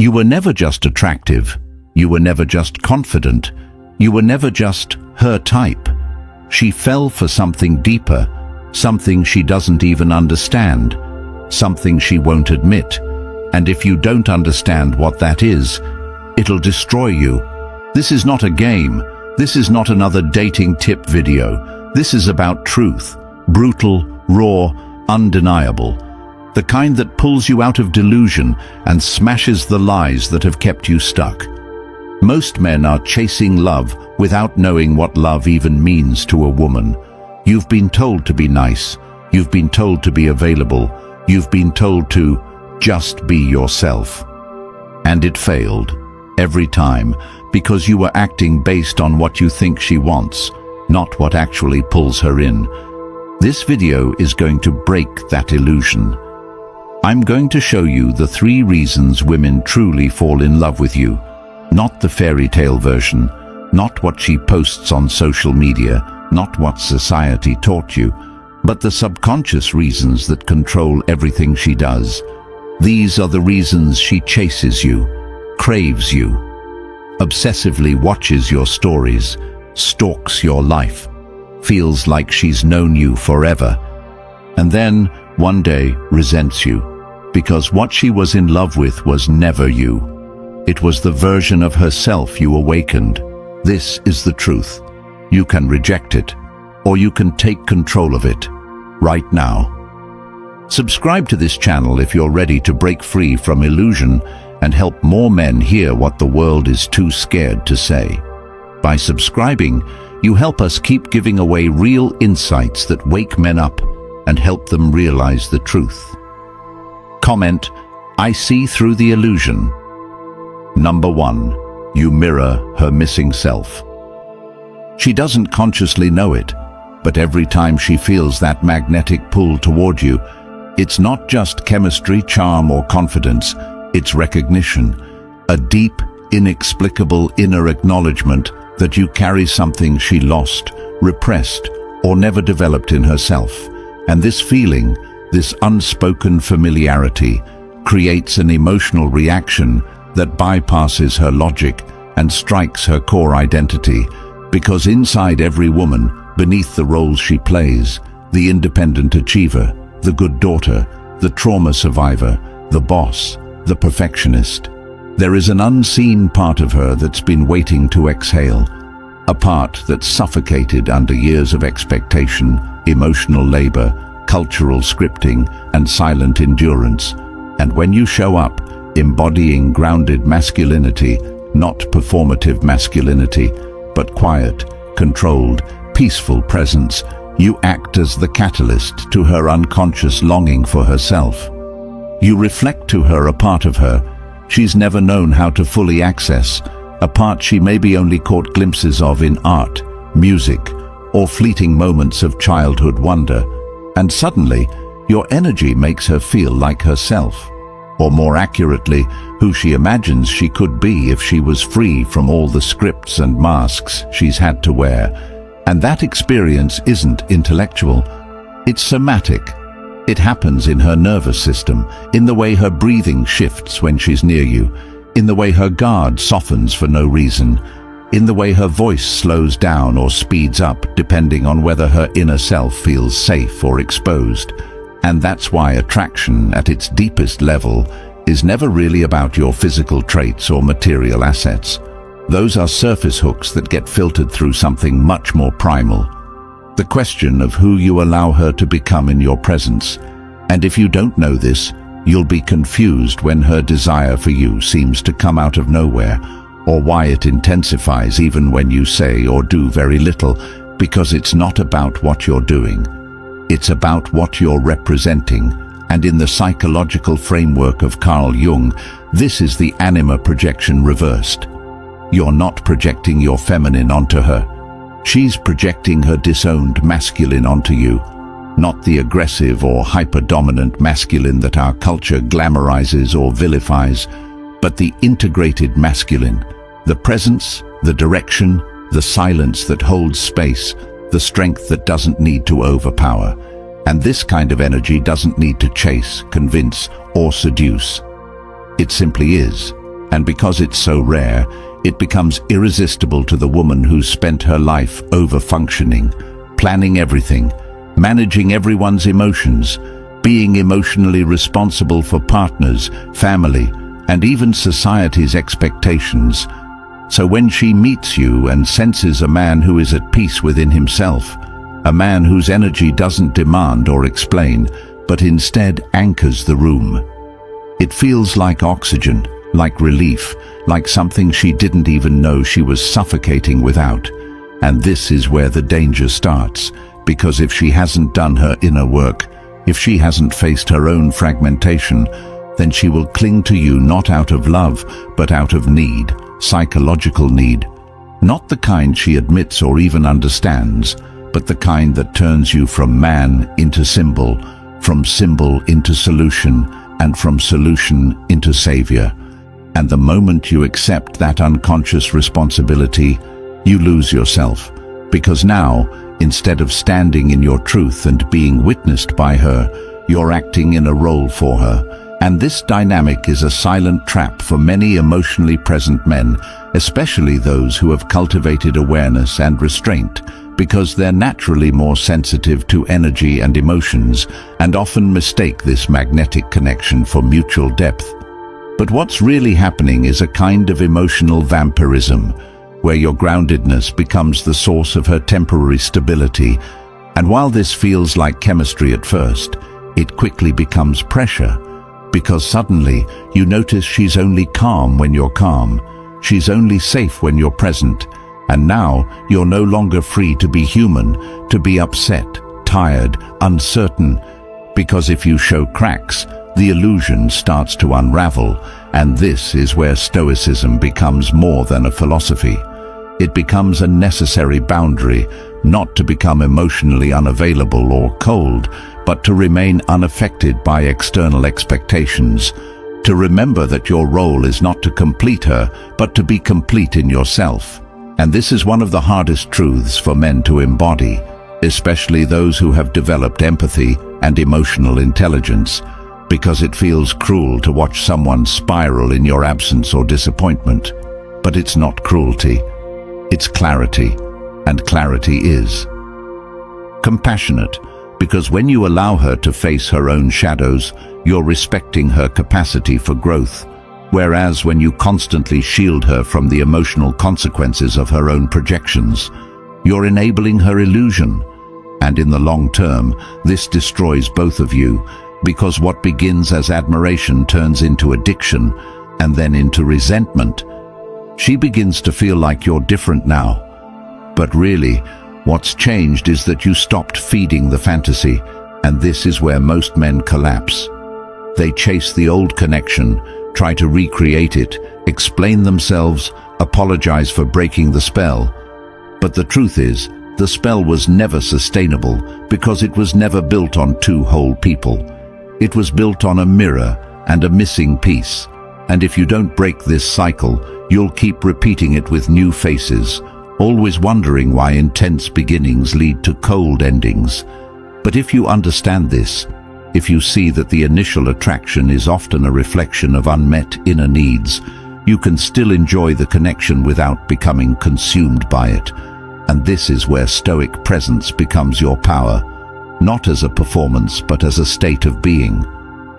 You were never just attractive. You were never just confident. You were never just her type. She fell for something deeper, something she doesn't even understand, something she won't admit. And if you don't understand what that is, it'll destroy you. This is not a game. This is not another dating tip video. This is about truth. Brutal, raw, undeniable. The kind that pulls you out of delusion and smashes the lies that have kept you stuck. Most men are chasing love without knowing what love even means to a woman. You've been told to be nice. You've been told to be available. You've been told to just be yourself. And it failed. Every time. Because you were acting based on what you think she wants, not what actually pulls her in. This video is going to break that illusion. I'm going to show you the 3 reasons women truly fall in love with you. Not the fairy tale version, not what she posts on social media, not what society taught you, but the subconscious reasons that control everything she does. These are the reasons she chases you, craves you, obsessively watches your stories, stalks your life, feels like she's known you forever, and then, one day, resents you, because what she was in love with was never you. It was the version of herself you awakened. This is the truth. You can reject it, or you can take control of it, right now. Subscribe to this channel if you're ready to break free from illusion and help more men hear what the world is too scared to say. By subscribing, you help us keep giving away real insights that wake men up and help them realize the truth. Comment, I see through the illusion. Number 1, you mirror her missing self. She doesn't consciously know it, but every time she feels that magnetic pull toward you, it's not just chemistry, charm, or confidence, it's recognition, a deep, inexplicable inner acknowledgement that you carry something she lost, repressed, or never developed in herself. And this feeling, this unspoken familiarity, creates an emotional reaction that bypasses her logic and strikes her core identity, because inside every woman, beneath the roles she plays, the independent achiever, the good daughter, the trauma survivor, the boss, the perfectionist, there is an unseen part of her that's been waiting to exhale, a part that's suffocated under years of expectation, emotional labor, cultural scripting, and silent endurance. And when you show up, embodying grounded masculinity, not performative masculinity, but quiet, controlled, peaceful presence, you act as the catalyst to her unconscious longing for herself. You reflect to her a part of her she's never known how to fully access, a part she maybe only caught glimpses of in art, music, or fleeting moments of childhood wonder. And suddenly, your energy makes her feel like herself, or more accurately, who she imagines she could be if she was free from all the scripts and masks she's had to wear. And that experience isn't intellectual, it's somatic. It happens in her nervous system, in the way her breathing shifts when she's near you, in the way her guard softens for no reason, in the way her voice slows down or speeds up depending on whether her inner self feels safe or exposed. And that's why attraction at its deepest level is never really about your physical traits or material assets. Those are surface hooks that get filtered through something much more primal. The question of who you allow her to become in your presence. And if you don't know this, you'll be confused when her desire for you seems to come out of nowhere, or why it intensifies even when you say or do very little, because it's not about what you're doing. It's about what you're representing, and in the psychological framework of Carl Jung, this is the anima projection reversed. You're not projecting your feminine onto her. She's projecting her disowned masculine onto you, not the aggressive or hyper-dominant masculine that our culture glamorizes or vilifies, but the integrated masculine, the presence, the direction, the silence that holds space, the strength that doesn't need to overpower. And this kind of energy doesn't need to chase, convince, or seduce. It simply is. And because it's so rare, it becomes irresistible to the woman who's spent her life over-functioning, planning everything, managing everyone's emotions, being emotionally responsible for partners, family, and even society's expectations. So when she meets you and senses a man who is at peace within himself, a man whose energy doesn't demand or explain, but instead anchors the room, it feels like oxygen, like relief, like something she didn't even know she was suffocating without. And this is where the danger starts, because if she hasn't done her inner work, if she hasn't faced her own fragmentation, then she will cling to you not out of love, but out of need, psychological need. Not the kind she admits or even understands, but the kind that turns you from man into symbol, from symbol into solution, and from solution into savior. And the moment you accept that unconscious responsibility, you lose yourself. Because now, instead of standing in your truth and being witnessed by her, you're acting in a role for her. And this dynamic is a silent trap for many emotionally present men, especially those who have cultivated awareness and restraint, because they're naturally more sensitive to energy and emotions, and often mistake this magnetic connection for mutual depth. But what's really happening is a kind of emotional vampirism, where your groundedness becomes the source of her temporary stability. And while this feels like chemistry at first, it quickly becomes pressure, because suddenly you notice she's only calm when you're calm, she's only safe when you're present, and now you're no longer free to be human, to be upset, tired, uncertain, because if you show cracks, the illusion starts to unravel. And this is where Stoicism becomes more than a philosophy. It becomes a necessary boundary, not to become emotionally unavailable or cold, but to remain unaffected by external expectations, to remember that your role is not to complete her, but to be complete in yourself. And this is one of the hardest truths for men to embody, especially those who have developed empathy and emotional intelligence, because it feels cruel to watch someone spiral in your absence or disappointment. But it's not cruelty, it's clarity, and clarity is compassionate, because when you allow her to face her own shadows, you're respecting her capacity for growth, whereas when you constantly shield her from the emotional consequences of her own projections, you're enabling her illusion. And in the long term, this destroys both of you, because what begins as admiration turns into addiction and then into resentment. She begins to feel like you're different now. But really, what's changed is that you stopped feeding the fantasy, and this is where most men collapse. They chase the old connection, try to recreate it, explain themselves, apologize for breaking the spell. But the truth is, the spell was never sustainable because it was never built on two whole people. It was built on a mirror and a missing piece. And if you don't break this cycle, you'll keep repeating it with new faces, always wondering why intense beginnings lead to cold endings. But if you understand this, if you see that the initial attraction is often a reflection of unmet inner needs, you can still enjoy the connection without becoming consumed by it. And this is where Stoic presence becomes your power, not as a performance but as a state of being.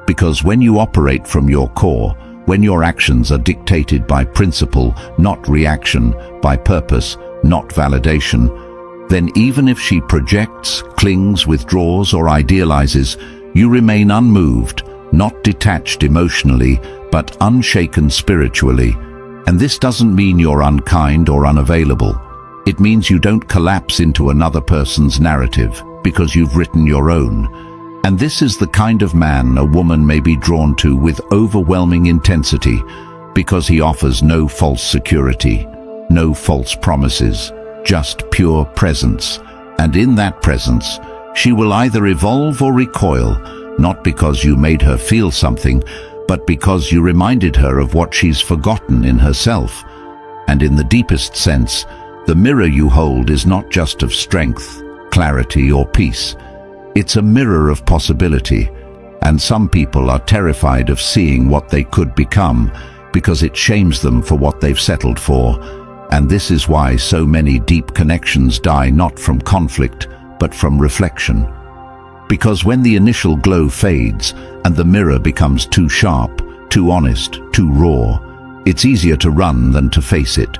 Because when you operate from your core, when your actions are dictated by principle, not reaction, by purpose, not validation, then even if she projects, clings, withdraws, or idealizes, you remain unmoved, not detached emotionally, but unshaken spiritually. And this doesn't mean you're unkind or unavailable. It means you don't collapse into another person's narrative, because you've written your own. And this is the kind of man a woman may be drawn to with overwhelming intensity, because he offers no false security, no false promises, just pure presence. And in that presence, she will either evolve or recoil, not because you made her feel something, but because you reminded her of what she's forgotten in herself. And in the deepest sense, the mirror you hold is not just of strength, clarity, or peace. It's a mirror of possibility, and some people are terrified of seeing what they could become, because it shames them for what they've settled for. And this is why so many deep connections die not from conflict, but from reflection. Because when the initial glow fades and the mirror becomes too sharp, too honest, too raw, it's easier to run than to face it.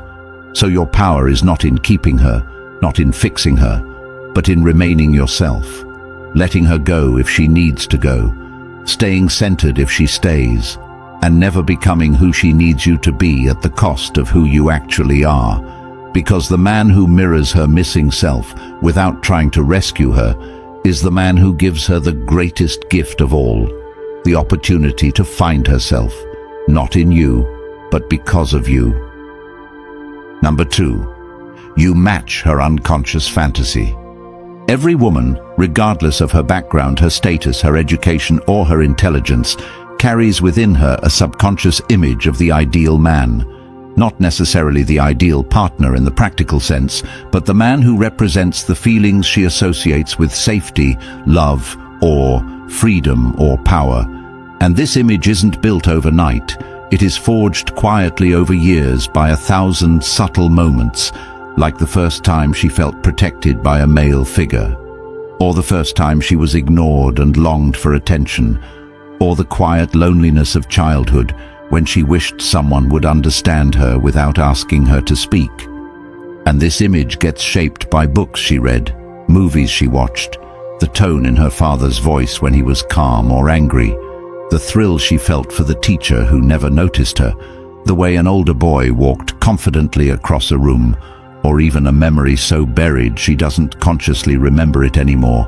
So your power is not in keeping her, not in fixing her, but in remaining yourself, letting her go if she needs to go, staying centered if she stays, and never becoming who she needs you to be at the cost of who you actually are. Because the man who mirrors her missing self without trying to rescue her is the man who gives her the greatest gift of all, the opportunity to find herself, not in you, but because of you. Number 2, you match her unconscious fantasy. Every woman, regardless of her background, her status, her education, or her intelligence, carries within her a subconscious image of the ideal man. Not necessarily the ideal partner in the practical sense, but the man who represents the feelings she associates with safety, love, or freedom or power. And this image isn't built overnight. It is forged quietly over years by 1,000 subtle moments, like the first time she felt protected by a male figure, or the first time she was ignored and longed for attention, or the quiet loneliness of childhood when she wished someone would understand her without asking her to speak. And this image gets shaped by books she read, movies she watched, the tone in her father's voice when he was calm or angry, the thrill she felt for the teacher who never noticed her, the way an older boy walked confidently across a room, or even a memory so buried she doesn't consciously remember it anymore,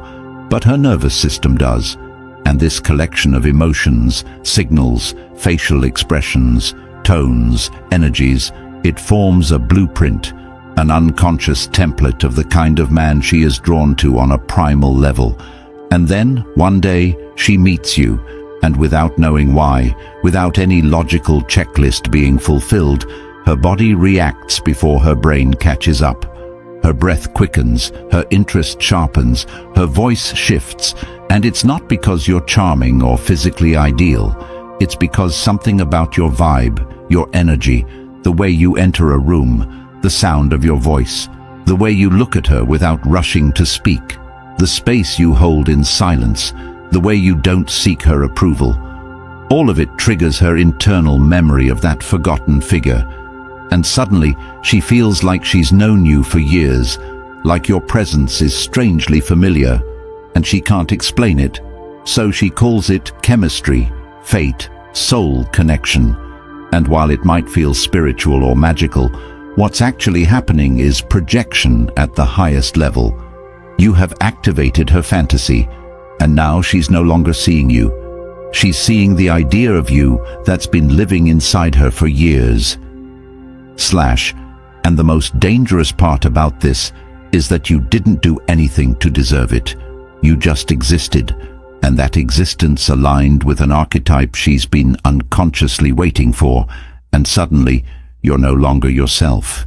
but her nervous system does. And this collection of emotions, signals, facial expressions, tones, energies, it forms a blueprint, an unconscious template of the kind of man she is drawn to on a primal level. And then, one day, she meets you, and without knowing why, without any logical checklist being fulfilled, her body reacts before her brain catches up. Her breath quickens, her interest sharpens, her voice shifts, and it's not because you're charming or physically ideal. It's because something about your vibe, your energy, the way you enter a room, the sound of your voice, the way you look at her without rushing to speak, the space you hold in silence, the way you don't seek her approval. All of it triggers her internal memory of that forgotten figure. And suddenly, she feels like she's known you for years, like your presence is strangely familiar, and she can't explain it. So she calls it chemistry, fate, soul connection. And while it might feel spiritual or magical, what's actually happening is projection at the highest level. You have activated her fantasy, and now she's no longer seeing you. She's seeing the idea of you that's been living inside her for years. And the most dangerous part about this is that you didn't do anything to deserve it. You just existed, and that existence aligned with an archetype she's been unconsciously waiting for, and suddenly you're no longer yourself.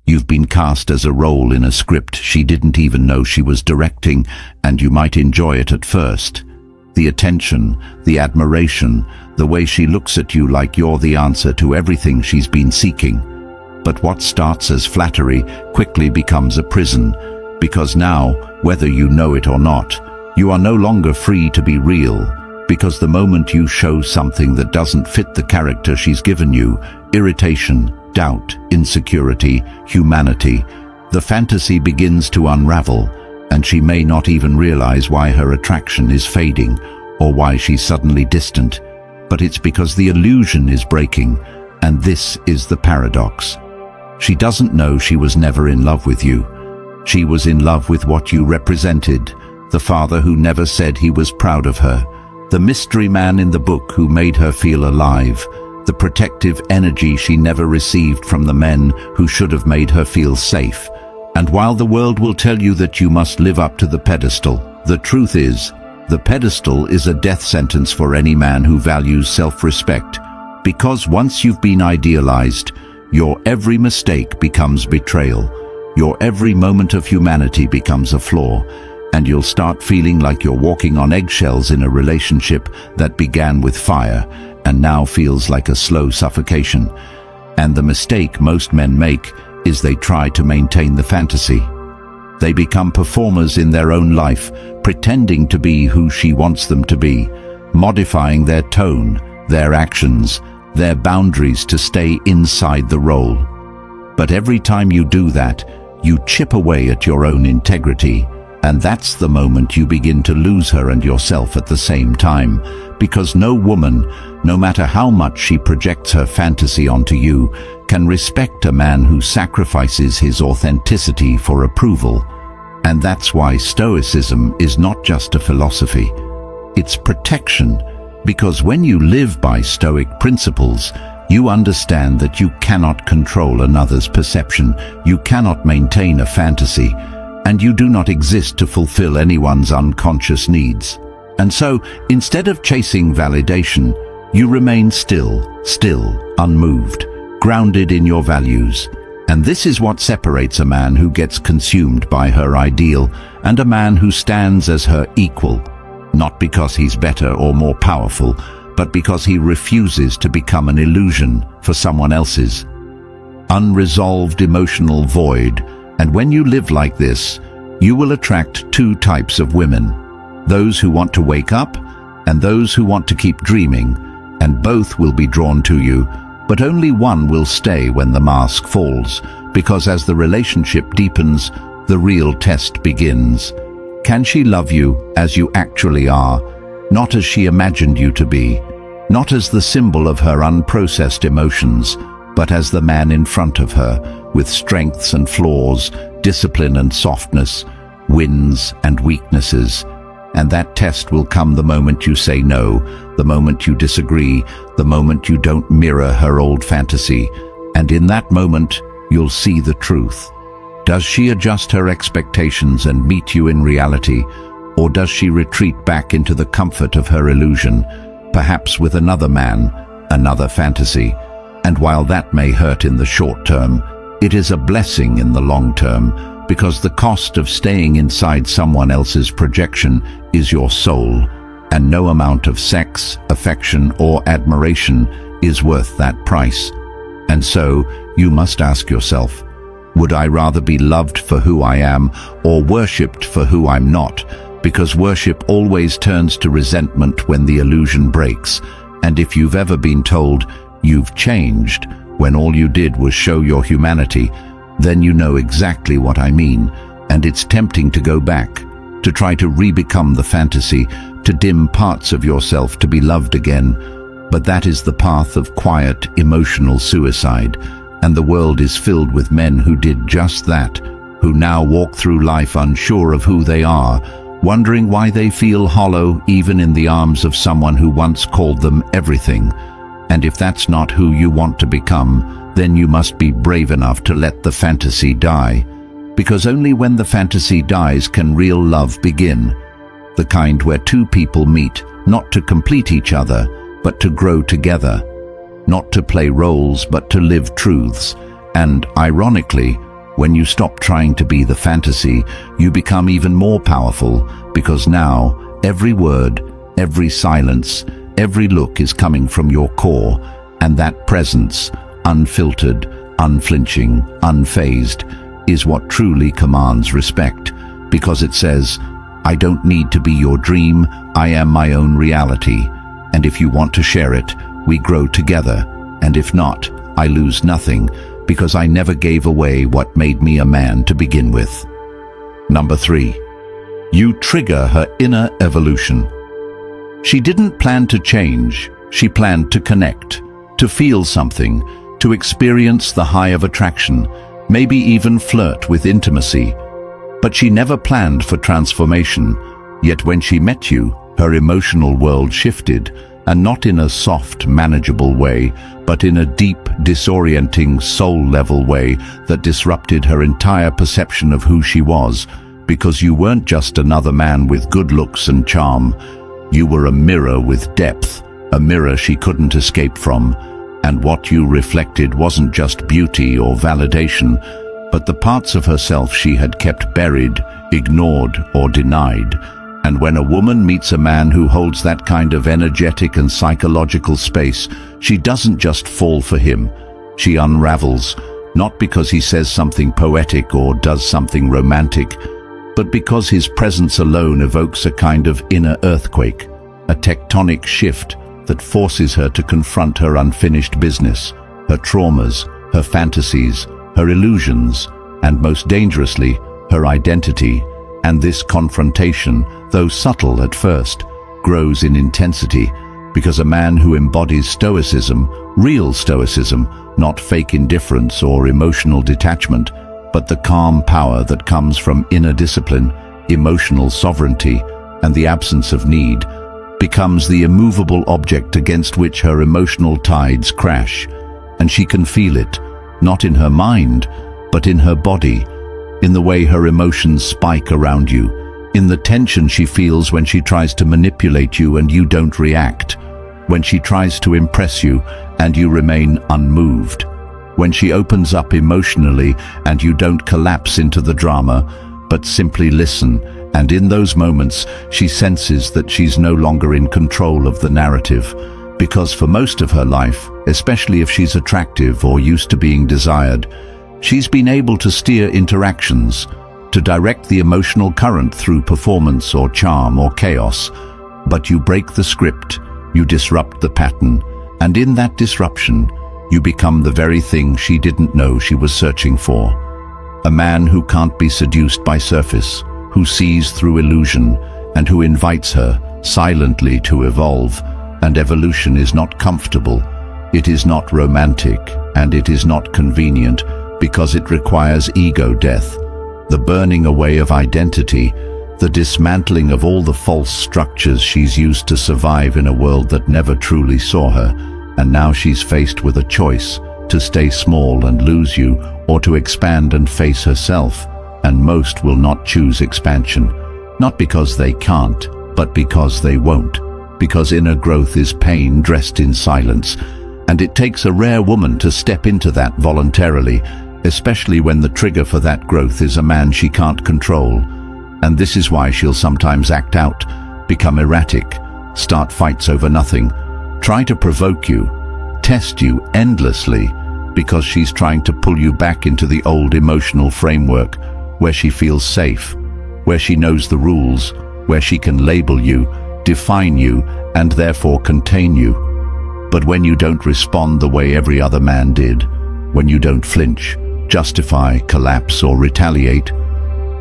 You've been cast as a role in a script she didn't even know she was directing, and you might enjoy it at first. The attention, the admiration, the way she looks at you like you're the answer to everything she's been seeking. But what starts as flattery quickly becomes a prison, because now, whether you know it or not, you are no longer free to be real, because the moment you show something that doesn't fit the character she's given you, irritation, doubt, insecurity, humanity, the fantasy begins to unravel, and she may not even realize why her attraction is fading, or why she's suddenly distant. But it's because the illusion is breaking, and this is the paradox. She doesn't know she was never in love with you. She was in love with what you represented, the father who never said he was proud of her, the mystery man in the book who made her feel alive, the protective energy she never received from the men who should have made her feel safe. And while the world will tell you that you must live up to the pedestal, the truth is, the pedestal is a death sentence for any man who values self-respect, because once you've been idealized, your every mistake becomes betrayal. Your every moment of humanity becomes a flaw, and you'll start feeling like you're walking on eggshells in a relationship that began with fire, and now feels like a slow suffocation. And the mistake most men make is they try to maintain the fantasy. They become performers in their own life, pretending to be who she wants them to be, modifying their tone, their actions, their boundaries to stay inside the role. But every time you do that, you chip away at your own integrity, and that's the moment you begin to lose her and yourself at the same time, because no woman, no matter how much she projects her fantasy onto you, can respect a man who sacrifices his authenticity for approval. And that's why Stoicism is not just a philosophy. It's protection, because when you live by Stoic principles, you understand that you cannot control another's perception, you cannot maintain a fantasy, and you do not exist to fulfill anyone's unconscious needs. And so, instead of chasing validation, you remain still, unmoved, grounded in your values. And this is what separates a man who gets consumed by her ideal and a man who stands as her equal, not because he's better or more powerful, but because he refuses to become an illusion for someone else's. Unresolved emotional void. And when you live like this, you will attract two types of women: those who want to wake up and those who want to keep dreaming, and both will be drawn to you, but only one will stay when the mask falls, because as the relationship deepens, the real test begins. Can she love you as you actually are, not as she imagined you to be, not as the symbol of her unprocessed emotions, but as the man in front of her, with strengths and flaws, discipline and softness, wins and weaknesses? And that test will come the moment you say no, the moment you disagree, the moment you don't mirror her old fantasy. And in that moment, you'll see the truth. Does she adjust her expectations and meet you in reality, or does she retreat back into the comfort of her illusion, perhaps with another man, another fantasy? And while that may hurt in the short term, it is a blessing in the long term, because the cost of staying inside someone else's projection is your soul, and no amount of sex, affection, or admiration is worth that price. And so, you must ask yourself, would I rather be loved for who I am, or worshipped for who I'm not? Because worship always turns to resentment when the illusion breaks. And if you've ever been told you've changed when all you did was show your humanity, then you know exactly what I mean. And it's tempting to go back, to try to re-become the fantasy, to dim parts of yourself to be loved again. But that is the path of quiet, emotional suicide. And the world is filled with men who did just that, who now walk through life unsure of who they are, wondering why they feel hollow even in the arms of someone who once called them everything. And if that's not who you want to become, then you must be brave enough to let the fantasy die. Because only when the fantasy dies can real love begin. The kind where two people meet, not to complete each other, but to grow together. Not to play roles, but to live truths. And ironically, when you stop trying to be the fantasy, you become even more powerful, because now every word, every silence, every look is coming from your core, and that presence, unfiltered, unflinching, unfazed, is what truly commands respect, because it says, I don't need to be your dream, I am my own reality, and if you want to share it, we grow together, and if not, I lose nothing, because I never gave away what made me a man to begin with. Number 3. You trigger her inner evolution. She didn't plan to change, she planned to connect, to feel something, to experience the high of attraction, maybe even flirt with intimacy. But she never planned for transformation, yet when she met you, her emotional world shifted, and not in a soft, manageable way, but in a deep, disorienting, soul-level way that disrupted her entire perception of who she was, because you weren't just another man with good looks and charm. You were a mirror with depth, a mirror she couldn't escape from, and what you reflected wasn't just beauty or validation, but the parts of herself she had kept buried, ignored, or denied. And when a woman meets a man who holds that kind of energetic and psychological space, she doesn't just fall for him. She unravels, not because he says something poetic or does something romantic, but because his presence alone evokes a kind of inner earthquake, a tectonic shift that forces her to confront her unfinished business, her traumas, her fantasies, her illusions, and most dangerously, her identity. And this confrontation, though subtle at first, grows in intensity because a man who embodies Stoicism, real Stoicism, not fake indifference or emotional detachment, but the calm power that comes from inner discipline, emotional sovereignty, and the absence of need, becomes the immovable object against which her emotional tides crash. And she can feel it, not in her mind, but in her body, in the way her emotions spike around you, in the tension she feels when she tries to manipulate you and you don't react, when she tries to impress you and you remain unmoved, when she opens up emotionally and you don't collapse into the drama, but simply listen. And in those moments, she senses that she's no longer in control of the narrative, because for most of her life, especially if she's attractive or used to being desired, she's been able to steer interactions, to direct the emotional current through performance or charm or chaos. But you break the script, you disrupt the pattern, and in that disruption, you become the very thing she didn't know she was searching for. A man who can't be seduced by surface, who sees through illusion, and who invites her silently to evolve. And evolution is not comfortable, it is not romantic, and it is not convenient, because it requires ego death, the burning away of identity, the dismantling of all the false structures she's used to survive in a world that never truly saw her. And now she's faced with a choice, to stay small and lose you, or to expand and face herself. And most will not choose expansion, not because they can't, but because they won't, because inner growth is pain dressed in silence. And it takes a rare woman to step into that voluntarily, especially when the trigger for that growth is a man she can't control. And this is why she'll sometimes act out, become erratic, start fights over nothing, try to provoke you, test you endlessly, because she's trying to pull you back into the old emotional framework where she feels safe, where she knows the rules, where she can label you, define you, and therefore contain you. But when you don't respond the way every other man did, when you don't flinch, justify, collapse, or retaliate,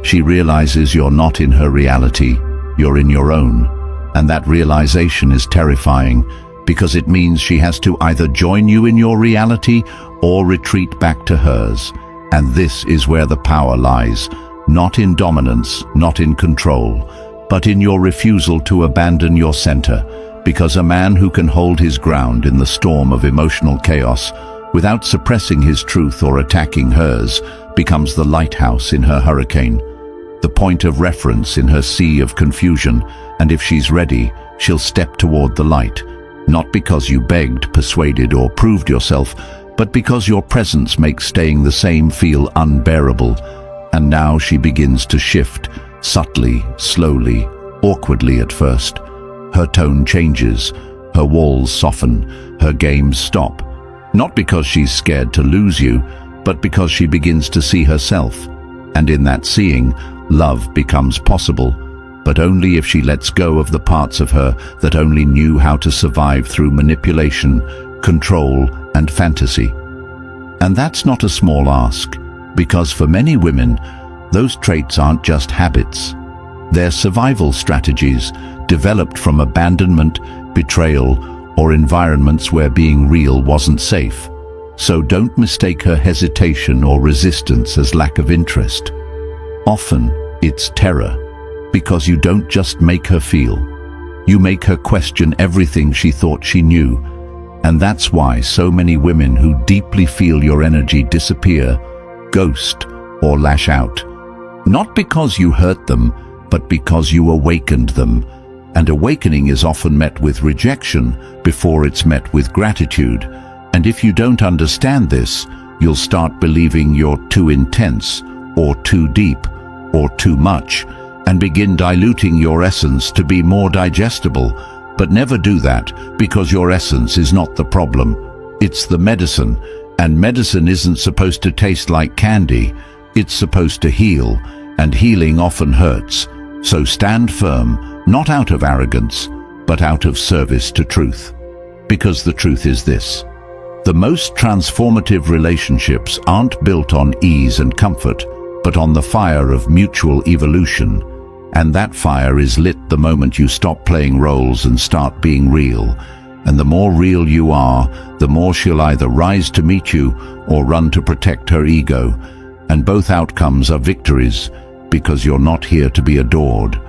she realizes you're not in her reality, you're in your own. And that realization is terrifying, because it means she has to either join you in your reality or retreat back to hers. And this is where the power lies, not in dominance, not in control, but in your refusal to abandon your center, because a man who can hold his ground in the storm of emotional chaos without suppressing his truth or attacking hers becomes the lighthouse in her hurricane, the point of reference in her sea of confusion. And if she's ready, she'll step toward the light, not because you begged, persuaded, or proved yourself, but because your presence makes staying the same feel unbearable. And now she begins to shift, subtly, slowly, awkwardly at first. Her tone changes, her walls soften, her games stop. Not because she's scared to lose you, but because she begins to see herself. And in that seeing, love becomes possible, but only if she lets go of the parts of her that only knew how to survive through manipulation, control, and fantasy. And that's not a small ask, because for many women, those traits aren't just habits. They're survival strategies developed from abandonment, betrayal, or environments where being real wasn't safe. So don't mistake her hesitation or resistance as lack of interest. Often, it's terror, because you don't just make her feel. You make her question everything she thought she knew. And that's why so many women who deeply feel your energy disappear, ghost, or lash out. Not because you hurt them, but because you awakened them. And awakening is often met with rejection before it's met with gratitude. And if you don't understand this, you'll start believing you're too intense, or too deep, or too much. and begin diluting your essence to be more digestible. But never do that, because your essence is not the problem. It's the medicine, and medicine isn't supposed to taste like candy. It's supposed to heal, and healing often hurts. So stand firm, not out of arrogance, but out of service to truth. Because the truth is this: the most transformative relationships aren't built on ease and comfort, but on the fire of mutual evolution. And that fire is lit the moment you stop playing roles and start being real. And the more real you are, the more she'll either rise to meet you or run to protect her ego. And both outcomes are victories, because you're not here to be adored.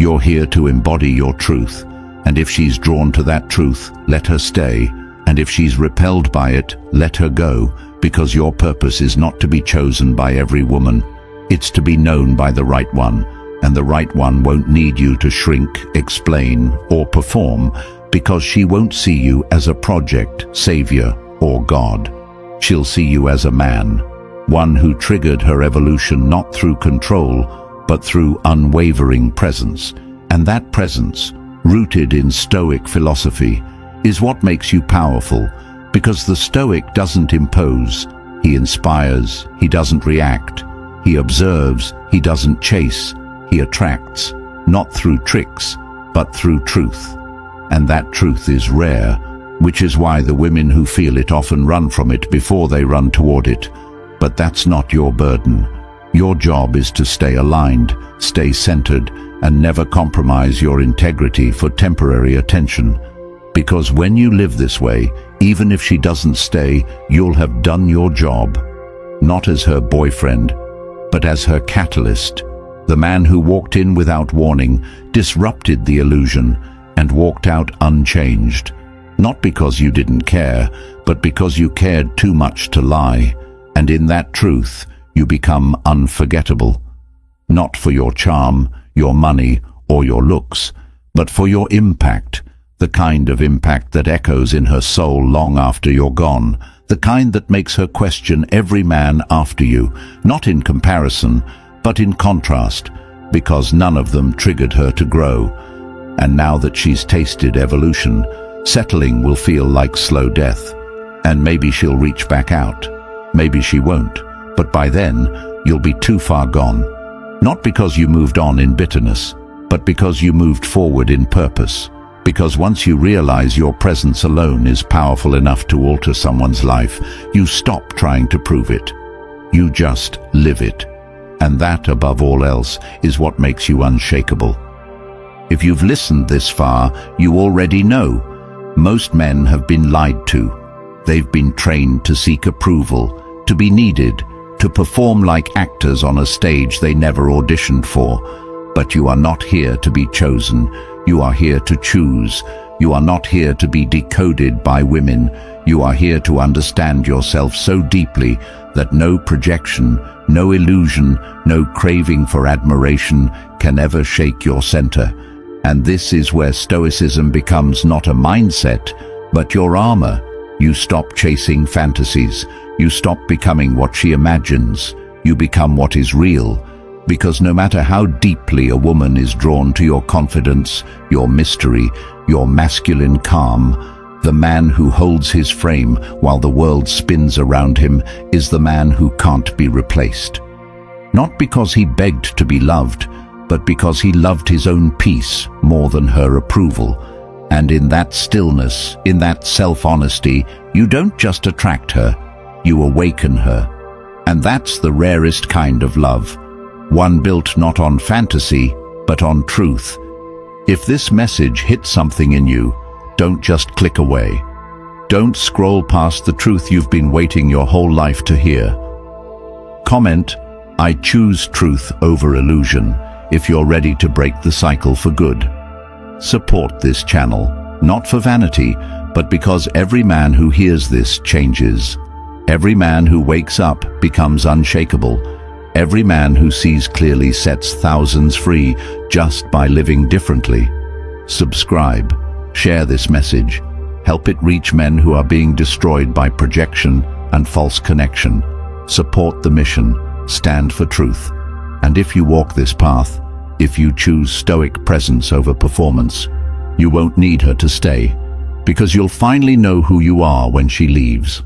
You're here to embody your truth. And if she's drawn to that truth, let her stay. And if she's repelled by it, let her go, because your purpose is not to be chosen by every woman. It's to be known by the right one. And the right one won't need you to shrink, explain, or perform, because she won't see you as a project, savior, or God. She'll see you as a man, one who triggered her evolution not through control, but through unwavering presence. And that presence, rooted in Stoic philosophy, is what makes you powerful, because the Stoic doesn't impose. He inspires, he doesn't react. He observes, he doesn't chase. He attracts, not through tricks, but through truth. And that truth is rare, which is why the women who feel it often run from it before they run toward it. But that's not your burden. Your job is to stay aligned, stay centered, and never compromise your integrity for temporary attention. Because when you live this way, even if she doesn't stay, you'll have done your job. Not as her boyfriend, but as her catalyst. The man who walked in without warning, disrupted the illusion, and walked out unchanged. Not because you didn't care, but because you cared too much to lie. And in that truth, you become unforgettable. Not for your charm, your money, or your looks, but for your impact. The kind of impact that echoes in her soul long after you're gone. The kind that makes her question every man after you, not in comparison, but in contrast, because none of them triggered her to grow. And now that she's tasted evolution, settling will feel like slow death. And maybe she'll reach back out. Maybe she won't. But by then, you'll be too far gone. Not because you moved on in bitterness, but because you moved forward in purpose. Because once you realize your presence alone is powerful enough to alter someone's life, you stop trying to prove it. You just live it. And that, above all else, is what makes you unshakable. If you've listened this far, you already know. Most men have been lied to. They've been trained to seek approval, to be needed, to perform like actors on a stage they never auditioned for. But you are not here to be chosen. You are here to choose. You are not here to be decoded by women. You are here to understand yourself so deeply that no projection, no illusion, no craving for admiration can ever shake your center. And this is where Stoicism becomes not a mindset, but your armor. You stop chasing fantasies. You stop becoming what she imagines. You become what is real. Because no matter how deeply a woman is drawn to your confidence, your mystery, your masculine calm, the man who holds his frame while the world spins around him is the man who can't be replaced. Not because he begged to be loved, but because he loved his own peace more than her approval. And in that stillness, in that self-honesty, you don't just attract her, you awaken her. And that's the rarest kind of love. One built not on fantasy, but on truth. If this message hits something in you, don't just click away. Don't scroll past the truth you've been waiting your whole life to hear. Comment, "I choose truth over illusion," if you're ready to break the cycle for good. Support this channel, not for vanity, but because every man who hears this changes. Every man who wakes up becomes unshakable. Every man who sees clearly sets thousands free just by living differently. Subscribe, share this message, help it reach men who are being destroyed by projection and false connection. Support the mission, stand for truth. And if you walk this path, If you choose stoic presence over performance, you won't need her to stay, because you'll finally know who you are when she leaves.